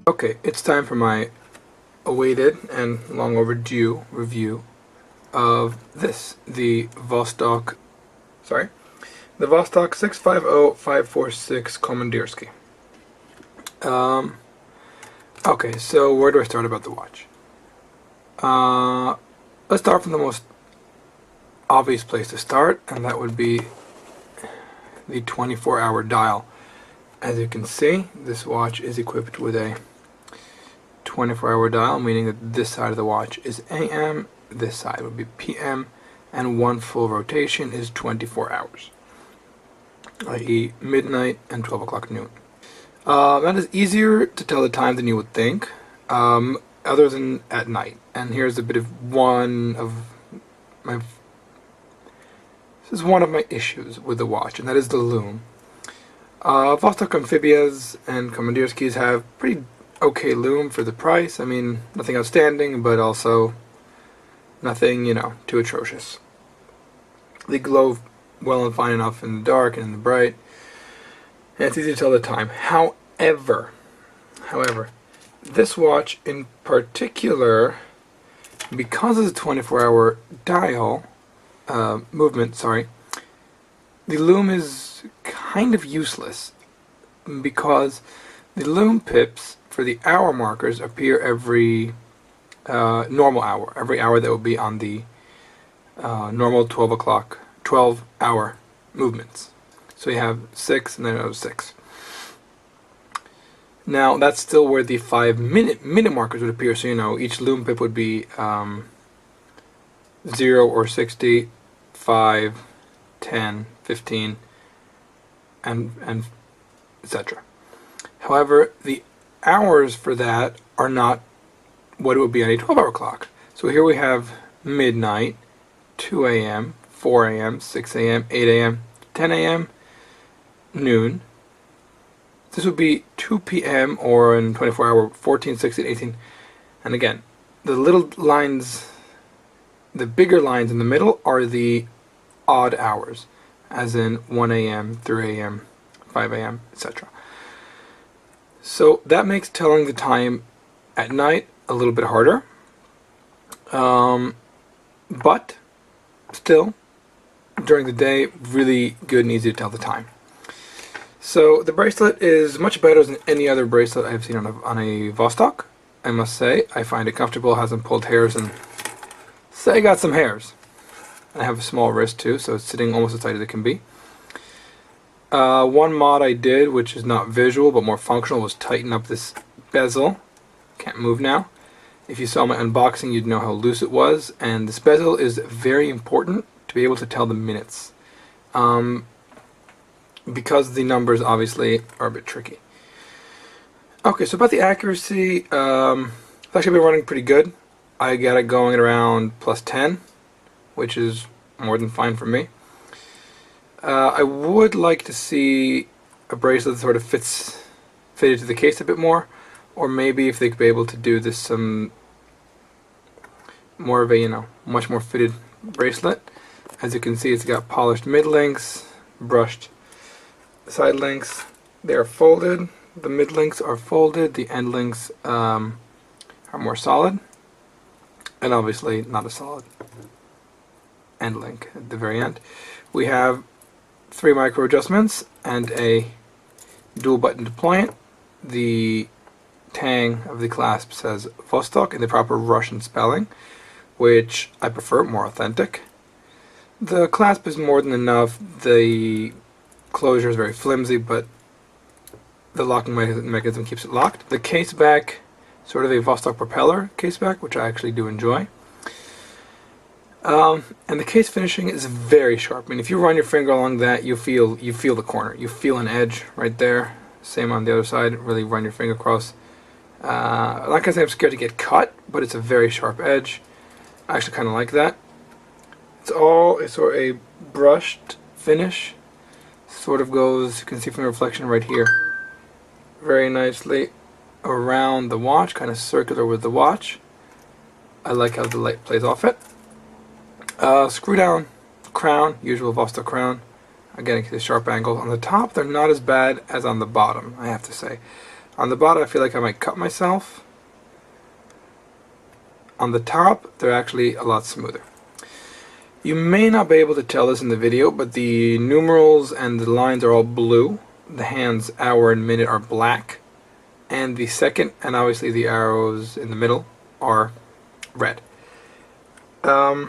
Okay, it's time for my awaited and long overdue review of this, the Vostok 650546 Komandirskie. Okay, so where do I start about the watch? Let's start from the most obvious place to start, and that would be the 24-hour dial. As you can see, this watch is equipped with a 24-hour dial, meaning that this side of the watch is AM, this side would be PM, and one full rotation is 24 hours, i.e. midnight and 12 o'clock noon. That is easier to tell the time than you would think, other than at night. And here's a bit of one of my issues with the watch, and that is the loom. Vostok Amphibias and Komandirskies have pretty okay loom for the price. I mean, nothing outstanding, but also nothing, too atrocious. They glow well and fine enough in the dark and in the bright, and it's easy to tell the time. However, this watch in particular, because of the 24-hour dial movement, the loom is kind of useless, because the loom pips for the hour markers appear every normal hour, every hour that would be on the normal 12-hour movements. So you have 6 and then another 6. Now that's still where the 5-minute markers would appear. So each loom pip would be 0 or 60, 5, 10, 15, and etc. However, the hours for that are not what it would be on a 12-hour clock. So here we have midnight, 2 a.m., 4 a.m., 6 a.m., 8 a.m., 10 a.m., noon. This would be 2 p.m. or in 24-hour, 14, 16, 18. And again, the little lines, the bigger lines in the middle are the odd hours, as in 1 a.m., 3 a.m., 5 a.m., etc. So that makes telling the time at night a little bit harder, but still, during the day, really good and easy to tell the time. So the bracelet is much better than any other bracelet I've seen on a Vostok. I must say, I find it comfortable, hasn't pulled hairs, and say I got some hairs. I have a small wrist too, so it's sitting almost as tight as it can be. One mod I did, which is not visual but more functional, was tighten up this bezel. Can't move now. If you saw my unboxing, you'd know how loose it was, and this bezel is very important to be able to tell the minutes, because the numbers obviously are a bit tricky. Okay, so about the accuracy, it's actually been running pretty good. I got it going at around +10, which is more than fine for me. I would like to see a bracelet that sort of fitted to the case a bit more, or maybe if they could be able to do this some more of a much more fitted bracelet. As you can see, it's got polished mid links, brushed side links. They are folded. The mid links are folded. The end links are more solid, and obviously not a solid end link at the very end. We have 3 micro adjustments and a dual button deployant. The tang of the clasp says Vostok in the proper Russian spelling, which I prefer, more authentic. The clasp is more than enough. The closure is very flimsy, but the locking mechanism keeps it locked. The case back, sort of a Vostok propeller case back, which I actually do enjoy. And the case finishing is very sharp. I mean, if you run your finger along that, you feel the corner. You feel an edge right there. Same on the other side. Really run your finger across. I'm not gonna say I'm scared to get cut, but it's a very sharp edge. I actually kind of like that. It's sort of a brushed finish. Sort of goes, you can see from the reflection right here, very nicely around the watch, kind of circular with the watch. I like how the light plays off it. Screw down crown, usual Vostok crown. Again, the sharp angles on the top, they're not as bad as on the bottom, I have to say. On the bottom I feel like I might cut myself. On the top they're actually a lot smoother. You may not be able to tell this in the video, but the numerals and the lines are all blue. The hands, hour and minute, are black. And the second, and obviously the arrows in the middle, are red. I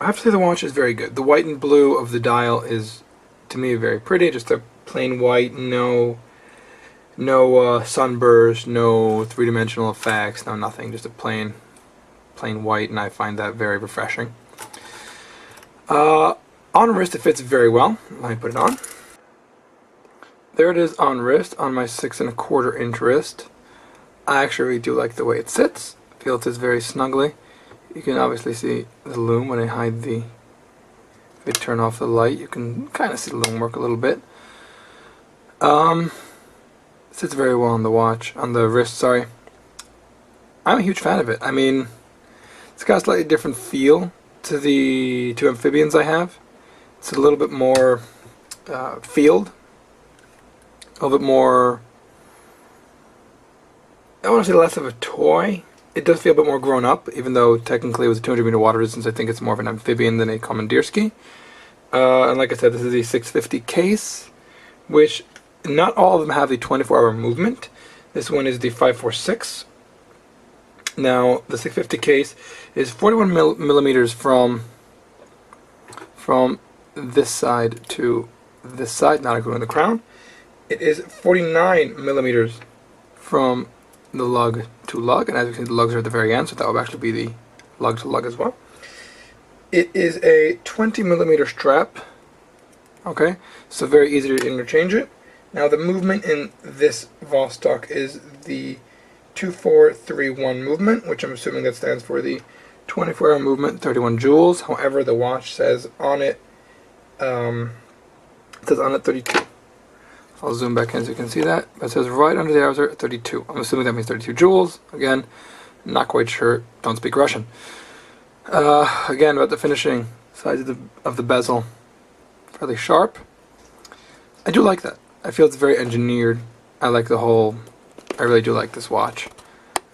have to say the watch is very good. The white and blue of the dial is, to me, very pretty. Just a plain white, no sunburst, no three-dimensional effects, no nothing. Just a plain white, and I find that very refreshing. On wrist, it fits very well. Let me put it on. There it is on wrist, on my 6 1/4 inch wrist. I actually really do like the way it sits. I feel it sits very snugly. You can obviously see the lume when I hide the... If I turn off the light, you can kind of see the lume work a little bit. It sits very well on the watch, on the wrist, sorry. I'm a huge fan of it. I mean, it's got a slightly different feel to the two amphibians I have. It's a little bit more field. A little bit more, I want to say less of a toy. It does feel a bit more grown up, even though technically with a 200 meter water distance I think it's more of an amphibian than a Komandirskie. And like I said, this is the 650 case, which not all of them have the 24-hour movement. This one is the 546. Now the 650 case is 41 millimeters from this side to this side, not including the crown. It is 49 millimeters from the lug to lug, and as you can see, the lugs are at the very end, so that will actually be the lug to lug as well. It is a 20 millimeter strap, okay, so very easy to interchange it. Now the movement in this vostok is the 2431 movement, which I'm assuming that stands for the 24-hour movement, 31 joules. However, the watch says on it, 32. I'll zoom back in so you can see that. It says right under the arrows are 32. I'm assuming that means 32 joules. Again, not quite sure. Don't speak Russian. Again, about the finishing size of the bezel, fairly sharp. I do like that. I feel it's very engineered. I like the whole. I really do like this watch.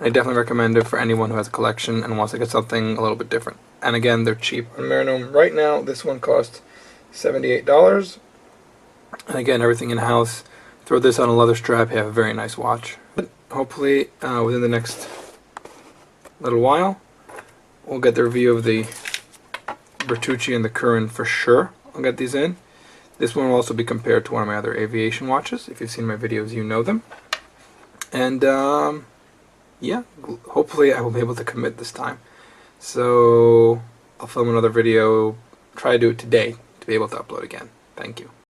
I definitely recommend it for anyone who has a collection and wants to get something a little bit different. And again, they're cheap on Marinome. Right now, this one costs $78. And again, everything in-house. Throw this on a leather strap, you have a very nice watch. But hopefully, within the next little while, we'll get the review of the Bertucci and the Curran for sure. I'll get these in. This one will also be compared to one of my other aviation watches. If you've seen my videos, you know them. And yeah, hopefully I will be able to commit this time. So I'll film another video, try to do it today to be able to upload again. Thank you.